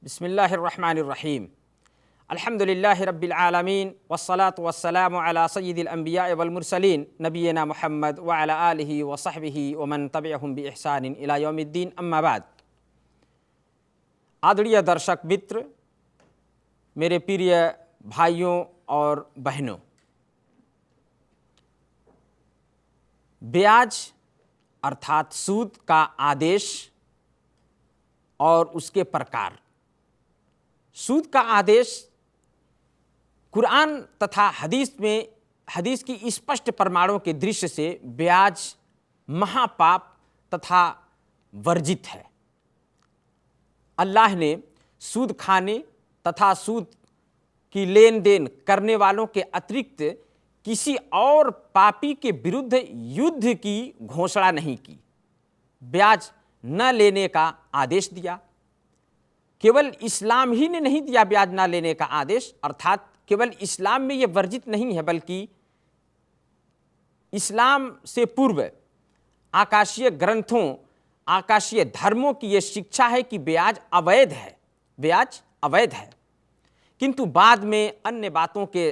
बिस्मिल्लाहिर्रहमानिर्रहीम अल्हम्दुलिल्लाहि रब्बिल आलमीन वस्सलातु वस्सलामु अला सय्यिदिल अंबिया वल मुरसलीन नबीना मुहम्मद व अला आलिहि व सहबिहि व मन तबिअहुम बि इहसानिन इला यौमिद्दीन अम्मा बाद। आदरणीय दर्शक मित्र, मेरे प्रिय भाइयों और बहनों, ब्याज अर्थात सूद का आदेश और उसके प्रकार। सूद का आदेश कुरान तथा हदीस की स्पष्ट प्रमाणों के दृश्य से ब्याज महापाप तथा वर्जित है। अल्लाह ने सूद खाने तथा सूद की लेन देन करने वालों के अतिरिक्त किसी और पापी के विरुद्ध युद्ध की घोषणा नहीं की। ब्याज न लेने का आदेश दिया। केवल इस्लाम ही ने नहीं दिया ब्याज न लेने का आदेश, अर्थात केवल इस्लाम में यह वर्जित नहीं है, बल्कि इस्लाम से पूर्व आकाशीय ग्रंथों, आकाशीय धर्मों की यह शिक्षा है कि ब्याज अवैध है, ब्याज अवैध है। किंतु बाद में अन्य बातों के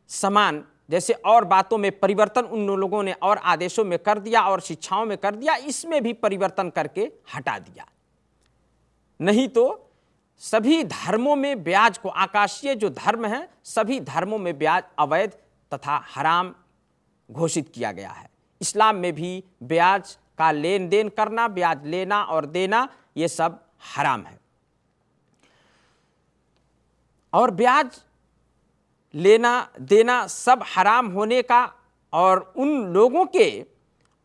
समान जैसे और बातों में परिवर्तन उन लोगों ने और आदेशों में कर दिया और शिक्षाओं में कर दिया, इसमें भी परिवर्तन करके हटा दिया। नहीं तो सभी धर्मों में ब्याज को, आकाशीय जो धर्म है, सभी धर्मों में ब्याज अवैध तथा हराम घोषित किया गया है। इस्लाम में भी ब्याज का लेन देन करना, ब्याज लेना और देना, ये सब हराम है। और ब्याज लेना देना सब हराम होने का और उन लोगों के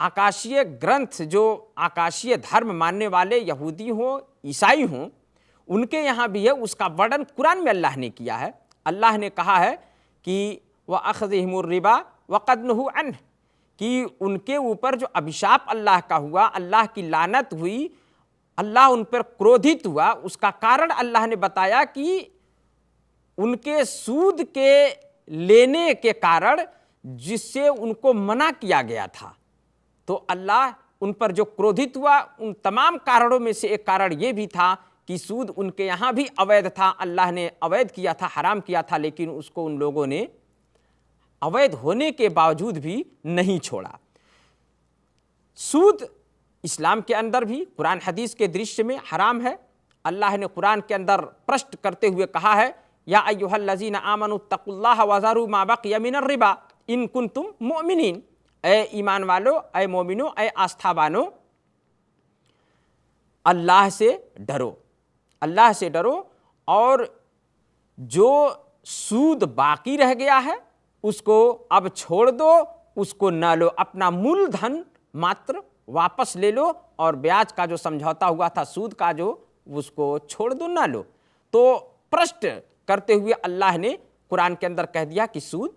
आकाशीय ग्रंथ, जो आकाशीय धर्म मानने वाले यहूदी हों ईसाई हों, उनके यहाँ भी है, उसका वर्णन कुरान में अल्लाह ने किया है। अल्लाह ने कहा है कि वह अख़ज़िहिमुर रिबा वक़द नुहु अन्ह, कि उनके ऊपर जो अभिशाप अल्लाह का हुआ, अल्लाह की लानत हुई, अल्लाह उन पर क्रोधित हुआ, उसका कारण अल्लाह ने बताया कि उनके सूद के लेने के कारण जिससे उनको मना किया गया था। तो अल्लाह उन पर जो क्रोधित हुआ, उन तमाम कारणों में से एक कारण ये भी था कि सूद उनके यहाँ भी अवैध था। अल्लाह ने अवैध किया था, हराम किया था, लेकिन उसको उन लोगों ने अवैध होने के बावजूद भी नहीं छोड़ा। सूद इस्लाम के अंदर भी कुरान हदीस के दृश्य में हराम है। अल्लाह ने कुरान के अंदर प्रश्न करते हुए कहा है, या अय्युहल्लज़ीना आमनुत्तकुल्लाह वज़रू मा बक़िया मिनर रिबा इन कुंतुम मुमिनीन, ऐ ईमान वालो, ऐ मोमिनो, ऐ आस्थावानो, अल्लाह से डरो, अल्लाह से डरो, और जो सूद बाकी रह गया है उसको अब छोड़ दो, उसको न लो, अपना मूलधन मात्र वापस ले लो, और ब्याज का जो समझौता हुआ था सूद का जो, उसको छोड़ दो, न लो। तो प्रश्न करते हुए अल्लाह ने कुरान के अंदर कह दिया कि सूद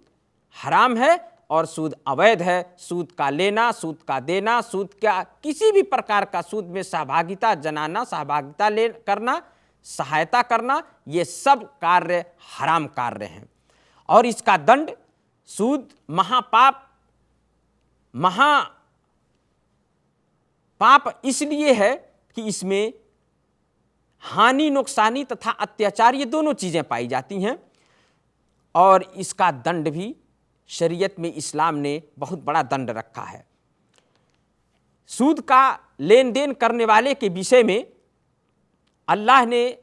हराम है और सूद अवैध है। सूद का लेना, सूद का देना, सूद का किसी भी प्रकार का सूद में सहभागिता जनाना, सहभागिता ले करना, सहायता करना, ये सब कार्य हराम कार्य हैं। और इसका दंड, सूद महापाप, महापाप इसलिए है कि इसमें हानि, नुकसानी तथा अत्याचार, ये दोनों चीजें पाई जाती हैं। और इसका दंड भी शरीयत में इस्लाम ने बहुत बड़ा दंड रखा है। सूद का लेन देन करने वाले के विषय में अल्लाह ने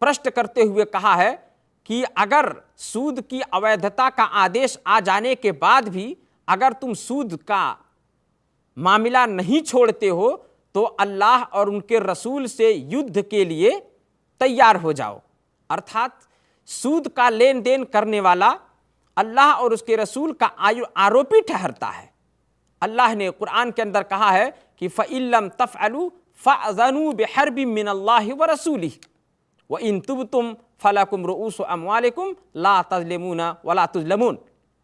प्रश्न करते हुए कहा है कि अगर सूद की अवैधता का आदेश आ जाने के बाद भी अगर तुम सूद का मामला नहीं छोड़ते हो तो अल्लाह और उनके रसूल से युद्ध के लिए तैयार हो जाओ। अर्थात सूद का लेन देन करने वाला अल्लाह और उसके रसूल का आरोपी ठहरता है। अल्लाह ने कुरान के अंदर कहा है कि फ़इल्लम तफ़अलू फ़अज़नू बिहर्बिम मिनल्लाहि व रसूलिही व इन तुबतुम फ़लकुम रुऊसु अम्वालिकुम ला तज़लिमूना वला तुज़लमून।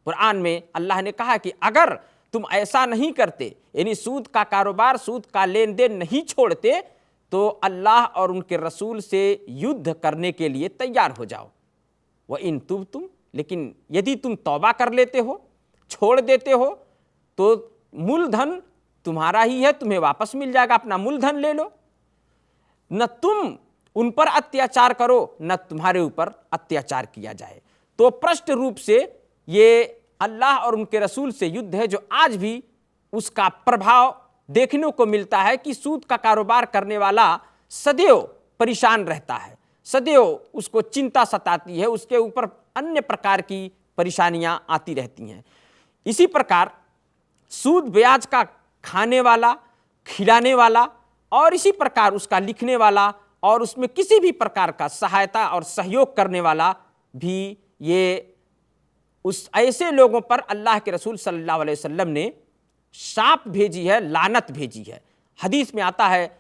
कुरान में अल्लाह ने कहा कि अगर तुम ऐसा नहीं करते, यानी सूद का कारोबार, सूद का लेन देन नहीं छोड़ते, तो अल्लाह और उनके रसूल से युद्ध करने के लिए तैयार हो जाओ। व इन तुबतुम, लेकिन यदि तुम तौबा कर लेते हो, छोड़ देते हो, तो मूलधन तुम्हारा ही है, तुम्हें वापस मिल जाएगा, अपना मूलधन ले लो। न तुम उन पर अत्याचार करो, न तुम्हारे ऊपर अत्याचार किया जाए। तो स्पष्ट रूप से ये अल्लाह और उनके रसूल से युद्ध है, जो आज भी उसका प्रभाव देखने को मिलता है कि सूद का कारोबार करने वाला सदैव परेशान रहता है, सदैव उसको चिंता सताती है, उसके ऊपर अन्य प्रकार की परेशानियां आती रहती हैं। इसी प्रकार सूद ब्याज का खाने वाला, खिलाने वाला और इसी प्रकार उसका लिखने वाला और उसमें किसी भी प्रकार का सहायता और सहयोग करने वाला भी, ये उस ऐसे लोगों पर अल्लाह के रसूल सल्लल्लाहु अलैहि वसल्लम ने शाप भेजी है, लानत भेजी है। हदीस में आता है,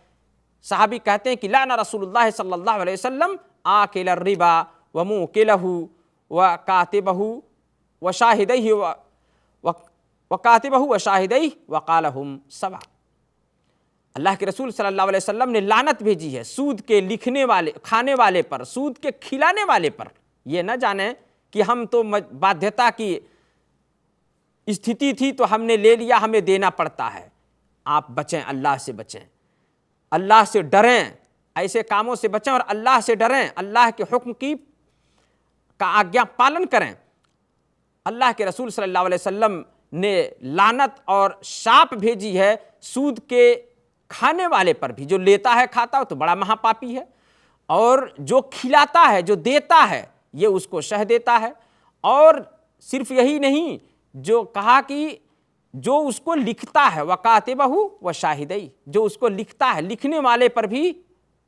सहाबी कहते हैं कि लाना रसूलुल्लाह सल्लल्लाहु अलैहि वसल्लम आकिल रिबा व मुकिलहु व कातिबहु व शाहिदैहि व कातिबहु व शाहिदैहि व क़ालहुम सवा। अल्लाह के रसूल सल्लल्लाहु अलैहि वसल्लम ने लानत भेजी है सूद के लिखने वाले, खाने वाले पर, सूद के खिलाने वाले पर। ये न जाने कि हम तो बाध्यता की स्थिति थी तो हमने ले लिया, हमें देना पड़ता है। आप बचें, अल्लाह से बचें, अल्लाह से डरें, ऐसे कामों से बचें और अल्लाह से डरें, अल्लाह के हुक्म का आज्ञा पालन करें। अल्लाह के रसूल सल्लल्लाहु अलैहि वसल्लम ने लानत और शाप भेजी है सूद के खाने वाले पर भी। जो लेता है, खाता है तो बड़ा महापापी है, और जो खिलाता है, जो देता है, ये उसको शह देता है। और सिर्फ यही नहीं, जो कहा कि जो उसको लिखता है, वकातिबहु व शाहिदई, जो उसको लिखता है, लिखने वाले पर भी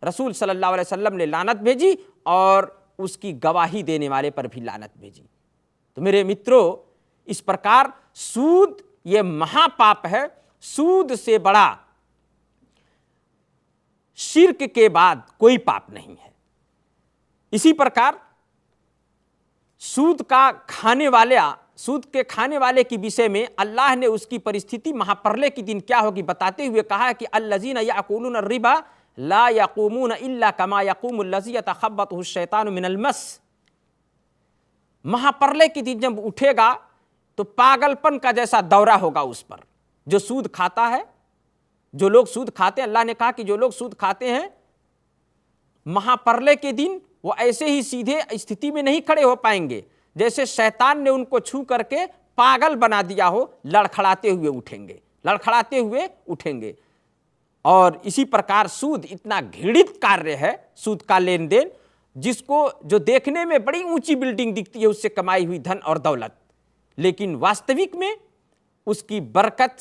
रसूल सल्लल्लाहु अलैहि वसल्लम ने लानत भेजी और उसकी गवाही देने वाले पर भी लानत भेजी। तो मेरे मित्रों, इस प्रकार सूद ये महापाप है। सूद से बड़ा शिर्क के बाद कोई पाप नहीं है। इसी प्रकार सूद के खाने वाले के विषय में अल्लाह ने उसकी परिस्थिति महाप्रलय के दिन क्या होगी बताते हुए कहा है कि अल्लज़ीना याकुलून रिबा ला यक़ूमून इल्ला कमा यक़ूमुल लज़ी यतख़ब्बतहु शैतानु मिनल मस। महाप्रलय के दिन जब उठेगा तो पागलपन का जैसा दौरा होगा उस पर। जो सूद खाता है, जो लोग सूद खाते हैं, अल्लाह ने कहा कि जो लोग सूद खाते हैं, महाप्रलय के दिन वो ऐसे ही सीधे स्थिति में नहीं खड़े हो पाएंगे जैसे शैतान ने उनको छू करके पागल बना दिया हो, लड़खड़ाते हुए उठेंगे, लड़खड़ाते हुए उठेंगे। और इसी प्रकार सूद इतना घृणित कार्य है, सूद का लेन देन, जिसको जो देखने में बड़ी ऊंची बिल्डिंग दिखती है उससे कमाई हुई धन और दौलत, लेकिन वास्तविक में उसकी बरकत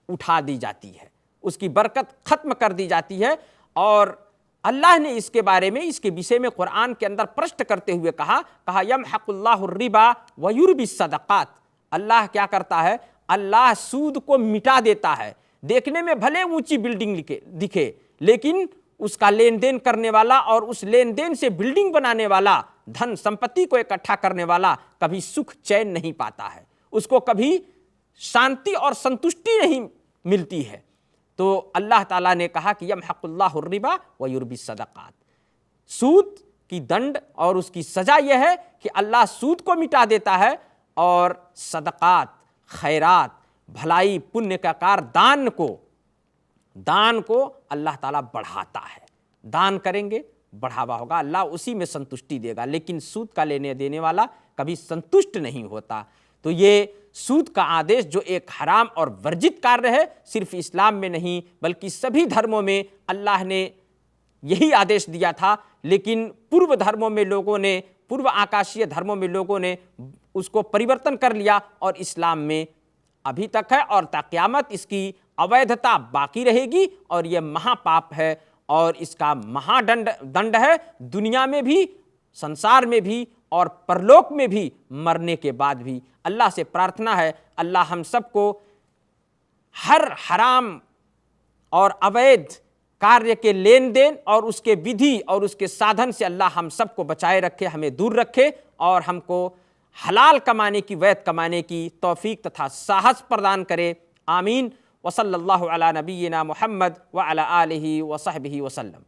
उठा दी जाती है, उसकी बरकत खत्म कर दी जाती है। और अल्लाह ने इसके बारे में, इसके विषय में कुरान के अंदर प्रश्न करते हुए कहा यमहकुल्लाहु रिबा व युर्बिस सदक़ात। अल्लाह क्या करता है? अल्लाह सूद को मिटा देता है। देखने में भले ऊंची बिल्डिंग दिखे, लेकिन उसका लेन देन करने वाला और उस लेन देन से बिल्डिंग बनाने वाला, धन संपत्ति को इकट्ठा करने वाला कभी सुख चैन नहीं पाता है, उसको कभी शांति और संतुष्टि नहीं मिलती है। तो अल्लाह ताला ने कहा कि यमहकुल्लाहु रिबा व युर्बिस सदक़ात। सूद की दंड और उसकी सजा यह है कि अल्लाह सूद को मिटा देता है और सदक़ात, खैरात, भलाई, पुण्य का कार, दान को अल्लाह ताला बढ़ाता है। दान करेंगे, बढ़ावा होगा, अल्लाह उसी में संतुष्टि देगा। लेकिन सूद का लेने देने वाला कभी संतुष्ट नहीं होता। तो ये सूद का आदेश जो एक हराम और वर्जित कार्य है, सिर्फ इस्लाम में नहीं बल्कि सभी धर्मों में अल्लाह ने यही आदेश दिया था। लेकिन पूर्व धर्मों में लोगों ने, पूर्व आकाशीय धर्मों में लोगों ने उसको परिवर्तन कर लिया और इस्लाम में अभी तक है और ता क़यामत इसकी अवैधता बाकी रहेगी। और यह महापाप है और इसका दंड है दुनिया में भी, संसार में भी और परलोक में भी, मरने के बाद भी। अल्लाह से प्रार्थना है अल्लाह हम सबको हर हराम और अवैध कार्य के लेन देन और उसके विधि और उसके साधन से अल्लाह हम सबको बचाए रखे, हमें दूर रखे और हमको हलाल कमाने की, वैध कमाने की तौफीक तथा साहस प्रदान करे। आमीन। वसल्लल्लाहु अला नबीना मुहम्मद व अला आलिहि व सहबिहि वसल्लम।